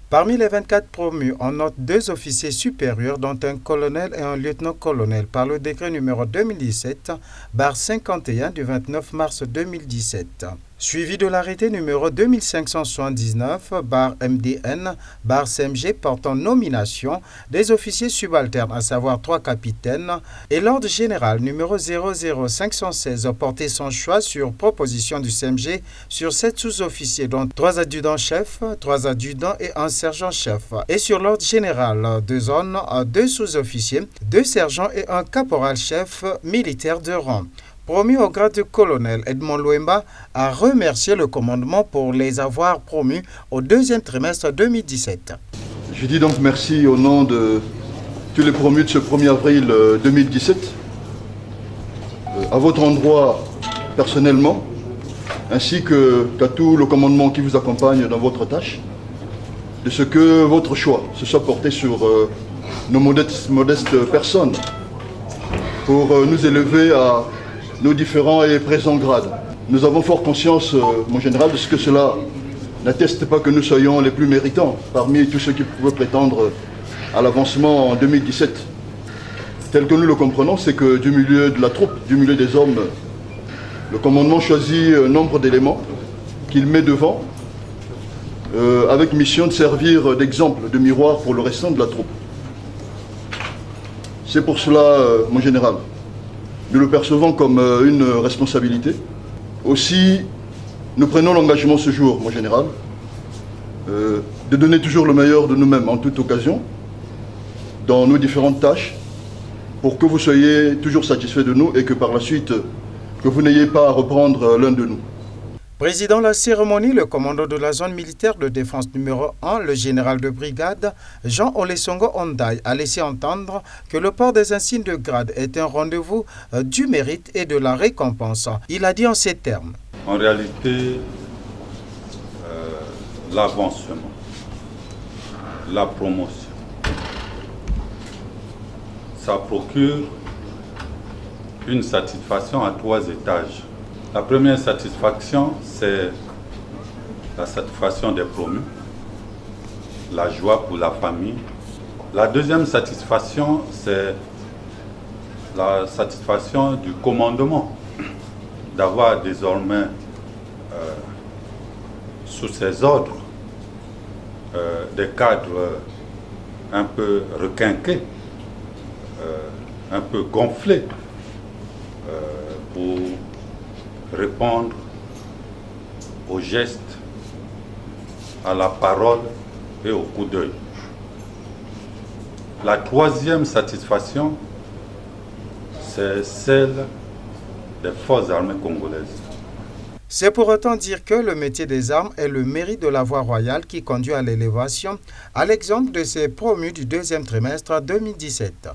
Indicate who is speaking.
Speaker 1: Parmi les 24 promus, on note 2 officiers supérieurs, dont un colonel et un lieutenant-colonel, par le décret numéro 2017-51 du 29 mars 2017. Suivi de l'arrêté numéro 2579-MDN-CMG portant nomination des officiers subalternes, à savoir 3 capitaines, et l'ordre général numéro 00516 porté son choix sur proposition du CMG sur 7 sous-officiers, dont 3 adjudants-chefs, 3 adjudants et un sergent-chef, et sur l'ordre général de zone, 2 sous-officiers, 2 sergents et un caporal-chef militaire de rang. Promu au grade de colonel, Edmond Louemba a remercié le commandement pour les avoir promus au 2e trimestre 2017.
Speaker 2: Je dis donc merci au nom de tous les promus de ce 1er avril 2017, à votre endroit personnellement, ainsi qu'à tout le commandement qui vous accompagne dans votre tâche, de ce que votre choix se soit porté sur nos modestes personnes pour nous élever à nos différents et présents grades. Nous avons fort conscience, mon général, de ce que cela n'atteste pas que nous soyons les plus méritants parmi tous ceux qui pouvaient prétendre à l'avancement en 2017. Tel que nous le comprenons, c'est que du milieu de la troupe, du milieu des hommes, le commandement choisit un nombre d'éléments qu'il met devant, avec mission de servir d'exemple, de miroir pour le restant de la troupe. C'est pour cela, mon général, nous le percevons comme une responsabilité. Aussi, nous prenons l'engagement ce jour, mon général, de donner toujours le meilleur de nous-mêmes en toute occasion, dans nos différentes tâches, pour que vous soyez toujours satisfaits de nous et que par la suite, que vous n'ayez pas à reprendre l'un de nous.
Speaker 1: Présidant la cérémonie, le commandant de la zone militaire de défense numéro 1, le général de brigade, Jean Olesongo Ondai, a laissé entendre que le port des insignes de grade est un rendez-vous du mérite et de la récompense. Il a dit en ces termes.
Speaker 3: En réalité, l'avancement, la promotion, ça procure une satisfaction à 3 étages. La première satisfaction, c'est la satisfaction des promus, la joie pour la famille. La deuxième satisfaction, c'est la satisfaction du commandement, d'avoir désormais sous ses ordres des cadres un peu requinqués, un peu gonflés, pour répondre aux gestes, à la parole et au coup d'œil. La troisième satisfaction, c'est celle des forces armées congolaises.
Speaker 1: C'est pour autant dire que le métier des armes est le mérite de la voie royale qui conduit à l'élévation, à l'exemple de ces promus du 2e trimestre 2017.